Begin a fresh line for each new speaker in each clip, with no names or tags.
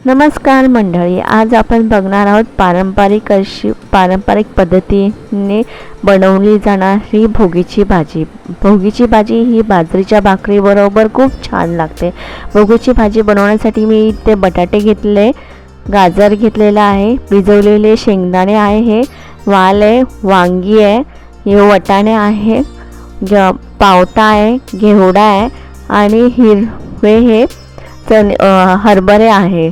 नमस्कार मंडळी, आज आपण बघणार आहोत पारंपरिक पद्धतीने बनवली जाणारी भोगीची भाजी. भोगीची भाजी ही बाजरीच्या भाकरीबरोबर खूप छान लागते. भोगीची भाजी बनवण्यासाठी मी इथे बटाटे घेतले, गाजर घेतलेला आहे, भिजवलेले शेंगदाणे आहे, हे वाल आहे, वांगी आहे, हे वाटाणे आहे, पावटा आहे, घेवडा आहे आणि हिरवे हे हरभरे आहे.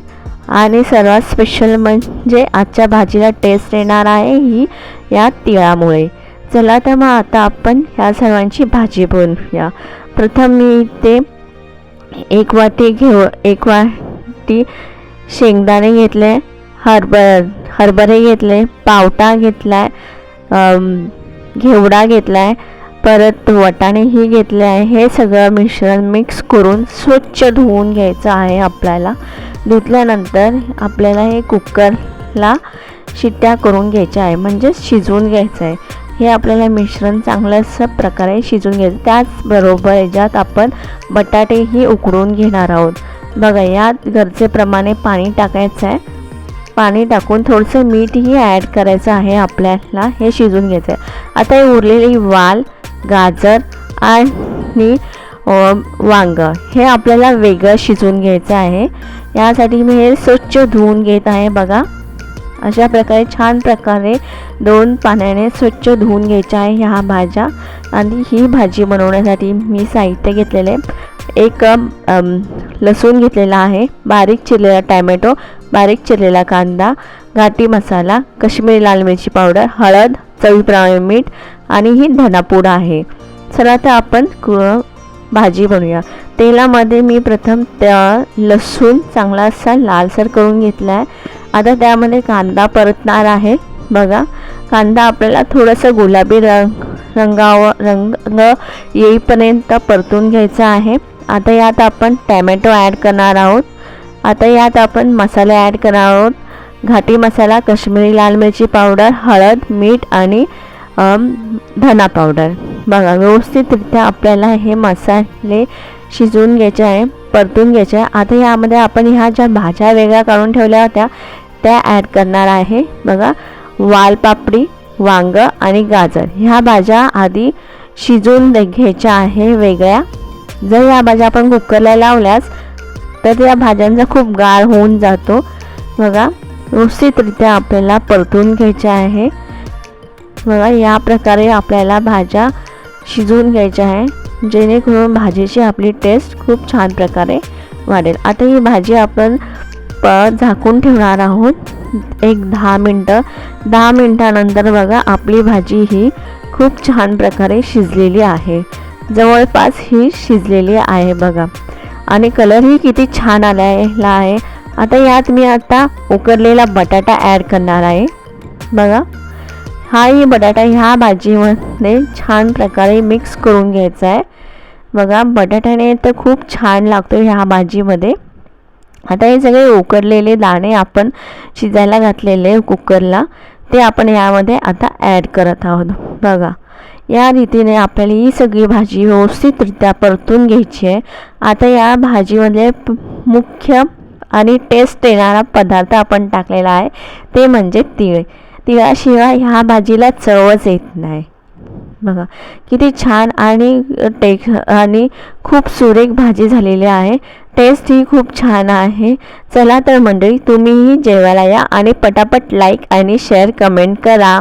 आणि सर्वात स्पेशल म्हणजे आजच्या भाजीला टेस्ट येणार आहे ही या तिळामुळे. चला तर मग आता आपण ह्या सर्वांची भाजी बनवूया. प्रथम मी ते एक वाटी शेंगदाणे घेतले, हरभरे घेतले, पावटा घेतलाय, घेवडा घेतलाय, परत वाटाणेही घेतले आहे. हे सगळं मिश्रण मिक्स करून स्वच्छ धुवून घ्यायचं आहे. आपल्याला धुतल्यानंतर आपल्याला हे कुकरला शिट्ट्या करून घ्यायच्या आहे, म्हणजे शिजवून घ्यायचं आहे. हे आपल्याला मिश्रण चांगल्याच प्रकारे शिजवून घ्यायचं. त्याचबरोबर याच्यात आपण बटाटेही उकडून घेणार आहोत. बघा, यात गरजेप्रमाणे पाणी टाकायचं आहे. पाणी टाकून थोडंसं मीठही ॲड करायचं आहे. आपल्याला हे शिजवून घ्यायचं आहे. आता हे उरलेली वाल, गाजर आणि वांग हे आपल्याला वेगळं शिजवून घ्यायचं आहे. यासाठी मी हे स्वच्छ धुवून घेत आहे. बघा, अशा प्रकारे छान प्रकारे 2 पाण्याने स्वच्छ धुवून घ्यायच्या आहे ह्या भाज्या. आणि ही भाजी बनवण्यासाठी मी साहित्य घेतलेले, एक लसूण घेतलेला आहे, बारीक चिरलेला टॅमॅटो, बारीक चिरलेला कांदा, घाटी मसाला, काश्मीरी लाल मिरची पावडर, हळद, चवीप्रमाणे मीठ आणि ही धनापूड आहे. चला तर आपण भाजी बनवूया. तेलामध्ये मी प्रथम लसूण चांगला असा लालसर करून घेतला आहे. आता त्यामध्ये कांदा परतणार आहे. बघा, कांदा आपल्याला थोडंसं गुलाबी रंग येईपर्यंत परतून घ्यायचा आहे. आता यात आपण टॅमॅटो ॲड करणार आहोत. आता यात आपण मसाले ॲड करणार आहोत. घाटी मसाला, काश्मीरी लाल मिरची पावडर, हळद, मीठ आणि धना पावडर. बघा, व्यवस्थितरित्या आपल्याला हे मसाले शिजवून घ्यायचे आहे, परतून घ्यायचे आहे. आता यामध्ये आपण ह्या ज्या भाज्या वेगळ्या काढून ठेवल्या होत्या त्या ॲड करणार आहे. बघा, वालपापडी, वांग आणि गाजर ह्या भाज्या आधी शिजवून घ्यायच्या आहे वेगळ्या. जर या भाज्या आपण कुकरला लावल्यास तर या भाज्यांचा खूप गाळ होऊन जातो. बघा, व्यवस्थितरित्या आपल्याला परतून घ्यायच्या आहे. बघा, या प्रकारे आपल्याला भाज्या शिजवून घ्यायच्या आहे, जेणेकरून भाजीची आपली टेस्ट खूप छान प्रकारे वाढेल. आता ही भाजी आपण झाकून ठेवणार आहोत एक 10 मिनटं. 10 मिनटानंतर बघा, आपली भाजी ही खूप छान प्रकारे शिजलेली आहे. जवळपास ही शिजलेली आहे बघा, आणि कलरही किती छान आलेला आहे. आता यात मी उकडलेला बटाटा ॲड करणार आहे. बघा, हाही बटाटा ह्या भाजीमध्ये छान प्रकारे मिक्स करून घ्यायचा आहे. बघा, बटाट्याने तर खूप छान लागतो ह्या भाजीमध्ये. आता हे सगळे उकडलेले दाणे आपण शिजायला घातलेले कुकरला, ते आपण यामध्ये आता ॲड करत आहोत. बघा, या रीतीने आपल्याला ही सगळी भाजी व्यवस्थितरित्या परतून घ्यायची आहे. आता या भाजीमध्ये मुख्य आणि टेस्ट येणारा पदार्थ आपण टाकलेला आहे, ते म्हणजे तीळ. तिळाशिवाय ह्या भाजीला चवच येत नाही. बघा, किती छान आणि खूप सुरेख भाजी झालेली आहे. टेस्ट ही खूप छान आहे. चला तर मंडळी, तुम्हीही जेवायला या आणि पटापट लाईक आणि शेअर कमेंट करा.